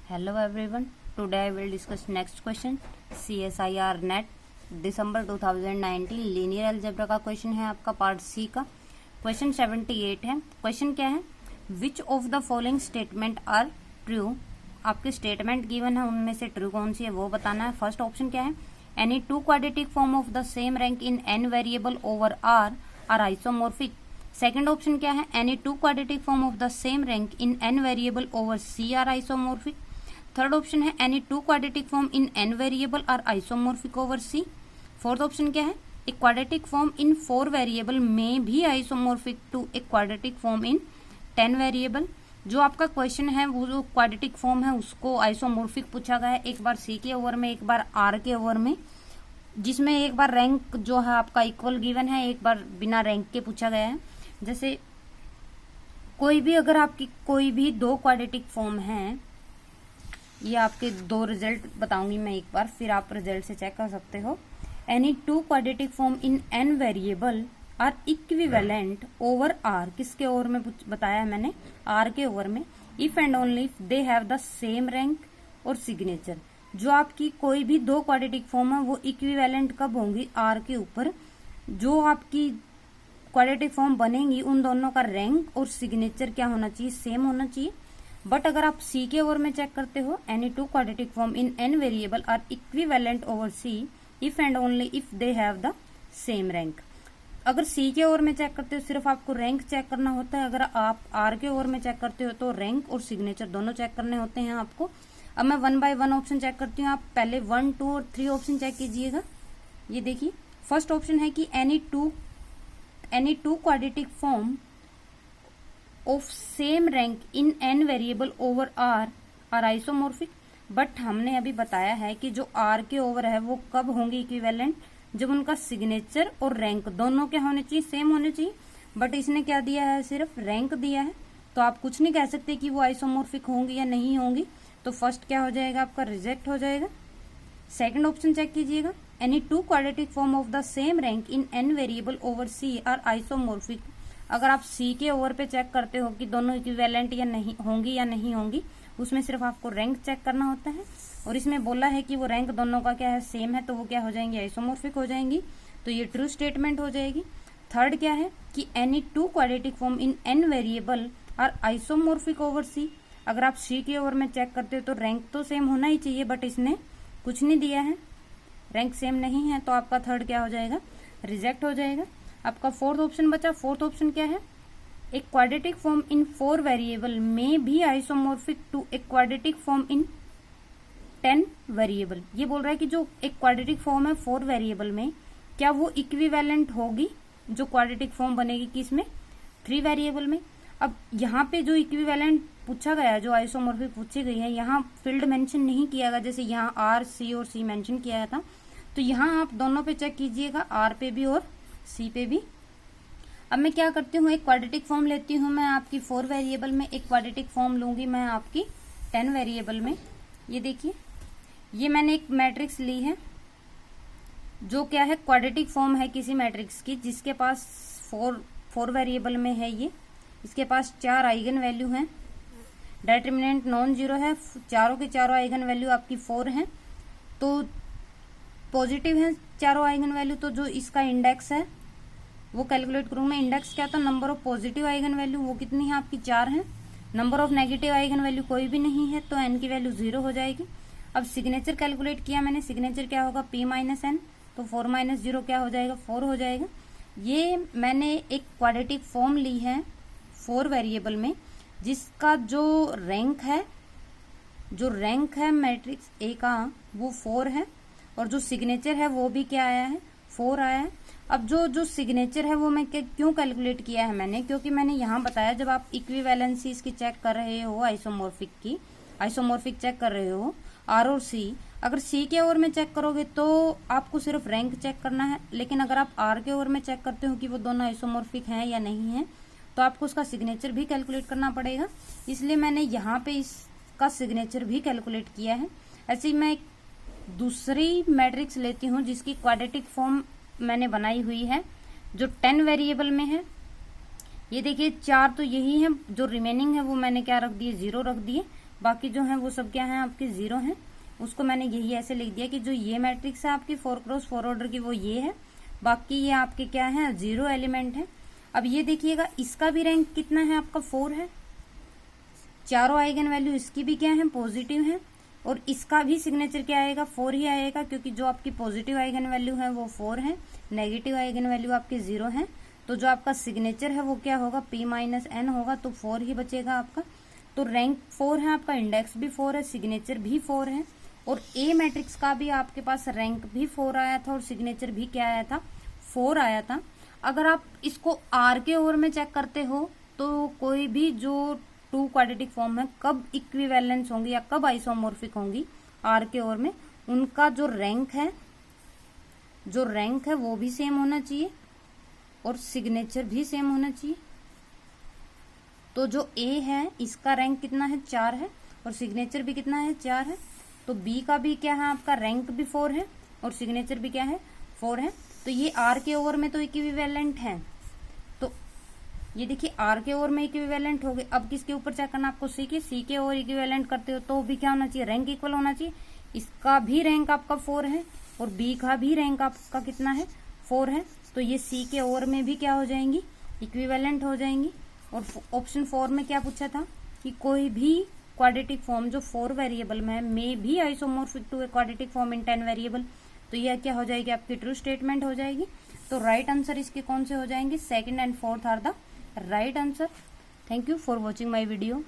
Hello everyone. Today I will discuss next question. CSIR NET December 2019 linear algebra का question है आपका part सी का। Question 78 है। Question क्या है? Which of the following statement are true. आपके स्टेटमेंट गिवन है, उनमें से ट्रू कौन सी है वो बताना है। फर्स्ट ऑप्शन क्या है? Any two quadratic form of the same rank in N variable over R isomorphic. Second option क्या है? Any two quadratic form of the same rank in N variable over C are isomorphic. Third option है any two quadratic form in N variable are isomorphic over C. Fourth option क्या है? A quadratic form in 4 variable में भी isomorphic to a quadratic form in 10 variable. जो आपका question है वो जो क्वाड्रेटिक फॉर्म है उसको आइसोमॉर्फिक पूछा गया है, एक बार सी के ओवर में, एक बार आर के ओवर में, जिसमें एक बार रैंक जो है आपका इक्वल गिवन है, एक बार बिना रैंक के पूछा गया है। जैसे कोई भी अगर आपकी कोई भी दो क्वाड्रेटिक फॉर्म है, ये आपके दो रिजल्ट बताऊंगी मैं एक बार, फिर आप रिजल्ट से चेक कर सकते हो। Any two quadratic form in N variable are equivalent over R, किसके ओवर में बताया है मैंने? आर के ओवर में। If and only if they have the same rank और सिग्नेचर। जो आपकी कोई भी दो क्वाड्रेटिक फॉर्म है वो इक्विवेलेंट कब होंगी? आर के ऊपर। जो आपकी क्वाड्रेटिक फॉर्म बनेंगी उन दोनों का रैंक और सिग्नेचर क्या होना चाहिए? सेम होना चाहिए। बट अगर आप सी के ओवर में चेक करते हो, any two quadratic form in N variable are equivalent over C if and only if they have the same rank. अगर सी के ओवर में चेक करते हो सिर्फ आपको रैंक चेक करना होता है, अगर आप आर के ओवर में चेक करते हो तो रैंक और सिग्नेचर दोनों चेक करने होते हैं आपको। अब मैं 1 बाय 1 ऑप्शन चेक करती हूँ, आप पहले 1, 2 और 3 ऑप्शन चेक कीजिएगा। ये देखिए, फर्स्ट ऑप्शन है कि any two quadratic form of same rank in N variable over R isomorphic. But हमने अभी बताया है कि जो आर के ओवर है वो कब होंगे इक्विवेलेंट? जब उनका सिग्नेचर और रैंक दोनों क्या होने चाहिए? सेम होने चाहिए। बट इसने क्या दिया है? सिर्फ रैंक दिया है, तो आप कुछ नहीं कह सकते कि वो आइसोमॉर्फिक होंगी या नहीं होंगी। तो फर्स्ट क्या हो जाएगा आपका? रिजेक्ट हो जाएगा। सेकेंड ऑप्शन चेक कीजिएगा, any two quadratic form of the same rank in N variable over C are isomorphic. अगर आप सी के ओवर पे चेक करते हो कि दोनों इक्विवेलेंट या नहीं होंगी, उसमें सिर्फ आपको रैंक चेक करना होता है। और इसमें बोला है कि वो रैंक दोनों का क्या है? सेम है, तो वो क्या हो जाएंगी? आइसोमॉर्फिक हो जाएंगी। तो ये ट्रू स्टेटमेंट हो जाएगी। थर्ड क्या है कि any two quadratic form in N variable are isomorphic over C. अगर आप सी के ओवर में चेक करते हो तो रैंक तो सेम होना ही चाहिए, बट इसने कुछ नहीं दिया है, रैंक सेम नहीं है, तो आपका थर्ड क्या हो जाएगा? रिजेक्ट हो जाएगा। आपका फोर्थ ऑप्शन बचा। फोर्थ ऑप्शन क्या है? एक क्वाड्रेटिक फॉर्म इन 4 वेरिएबल में भी आइसोमॉर्फिक टू एक क्वाड्रेटिक फॉर्म इन 10 वेरिएबल। ये बोल रहा है कि जो एक क्वाड्रेटिक फॉर्म है 4 वेरिएबल में, क्या वो इक्विवेलेंट होगी जो क्वाड्रेटिक फॉर्म बनेगी किसमें? 3 वेरिएबल में। अब यहाँ पे जो इक्विवेलेंट पूछा गया, जो आइसोमॉर्फिक पूछी गई है, यहाँ फील्ड मेंशन नहीं किया गया, जैसे यहाँ आर, सी और सी मेंशन किया था। तो यहाँ आप दोनों पे चेक कीजिएगा, आर पे भी और सी पे भी। अब मैं क्या करती हूँ, एक क्वाड्रेटिक फॉर्म लेती हूँ मैं आपकी 4 वेरिएबल में, एक क्वाड्रेटिक फॉर्म लूंगी मैं आपकी 10 वेरिएबल में। ये देखिए, ये मैंने एक मैट्रिक्स ली है जो क्या है? क्वाड्रेटिक फॉर्म है किसी मैट्रिक्स की, जिसके पास 4 वेरिएबल में है। ये इसके पास 4 आइगन वैल्यू हैं, डिटरमिनेंट नॉन जीरो है, चारों के चारों आइगन वैल्यू आपकी 4 हैं, तो पॉजिटिव है चारों आइगन वैल्यू। तो जो इसका इंडेक्स है वो कैलकुलेट करूँ मैं। इंडेक्स क्या था? Number of positive eigen value, वो कितनी है आपकी? 4 है। Number of negative eigen value कोई भी नहीं है, तो एन की वैल्यू 0 हो जाएगी। अब सिग्नेचर कैलकुलेट किया मैंने, सिग्नेचर क्या होगा? p माइनस एन, तो 4 माइनस 0 क्या हो जाएगा? 4 हो जाएगा। ये मैंने एक क्वाड्रेटिक फॉर्म ली है 4 वेरिएबल में, जिसका जो रैंक है मैट्रिक्स ए का वो 4 है, और जो सिग्नेचर है वो भी क्या आया है? 4 आया है। अब जो सिग्नेचर है वो मैं क्यों कैलकुलेट किया है मैंने? क्योंकि मैंने यहाँ बताया जब आप इक्विवेलेंसी इसकी चेक कर रहे हो, आइसोमॉर्फिक चेक कर रहे हो आर और सी, अगर सी के ओवर में चेक करोगे तो आपको सिर्फ रैंक चेक करना है, लेकिन अगर आप आर के ओवर में चेक करते हो कि वो दोनों आइसोमॉर्फिक हैं या नहीं है, तो आपको उसका सिग्नेचर भी कैलकुलेट करना पड़ेगा। इसलिए मैंने यहाँ पे इसका सिग्नेचर भी कैलकुलेट किया है। ऐसे ही मैं एक दूसरी मैट्रिक्स लेती हूँ जिसकी क्वाड्रेटिक फॉर्म मैंने बनाई हुई है, जो 10 वेरिएबल में है। ये देखिए 4 तो यही है, जो रिमेनिंग है वो मैंने क्या रख दिए? 0 रख दिए। बाकी जो है वो सब क्या है आपके 0 हैं। उसको मैंने यही ऐसे लिख दिया कि जो ये मैट्रिक्स है आपकी 4x4 ऑर्डर की वो ये है, बाकी ये आपके क्या है 0 एलिमेंट है। अब ये देखिएगा इसका भी रैंक कितना है आपका 4 है, चारों आइगन वैल्यू इसकी भी क्या है पॉजिटिव है, और इसका भी सिग्नेचर क्या आएगा 4 ही आएगा, क्योंकि जो आपकी पॉजिटिव आइगन वैल्यू है वो 4 है, नेगेटिव आइगन वैल्यू आपकी 0 है। तो जो आपका सिग्नेचर है वो क्या होगा p-n होगा, तो 4 ही बचेगा आपका। तो रैंक 4 है आपका, इंडेक्स भी 4 है, सिग्नेचर भी 4 है, और ए मैट्रिक्स का भी आपके पास रैंक भी 4 आया था और सिग्नेचर भी क्या आया था 4 आया था। अगर आप इसको आर के ओर में चेक करते हो तो कोई भी जो 2 क्वाड्रेटिक फॉर्म है कब इक्विवेलेंस होंगी या कब आइसोमॉर्फिक होंगी आर के ओर में, उनका जो रैंक है वो भी सेम होना चाहिए और सिग्नेचर भी सेम होना चाहिए। तो जो ए है इसका रैंक कितना है 4 है और सिग्नेचर भी कितना है 4 है। तो बी का भी क्या है आपका रैंक भी 4 है और सिग्नेचर भी क्या है 4 है। तो ये आर के ओवर में तो इक्विवेलेंट है, तो ये देखिए आर के ओवर में इक्विवेलेंट हो गए। अब किसके ऊपर चेक करना आपको सी के ओवर इक्विवेलेंट करते हो तो भी क्या होना चाहिए रैंक इक्वल होना चाहिए। इसका भी रैंक आपका 4 है और बी का भी रैंक आपका कितना है 4 है, तो ये सी के ओवर में भी क्या हो जाएंगी इक्विवेलेंट हो जाएंगी। और ऑप्शन 4 में क्या पूछा था कि कोई भी क्वाड्रेटिक फॉर्म जो 4 वेरिएबल में है may be isomorphic to a quadratic form in 10 variable, तो यह क्या हो जाएगी आपकी ट्रू स्टेटमेंट हो जाएगी। तो राइट आंसर इसके कौन से हो जाएंगे, second and fourth are the right answer. Thank you for watching my video.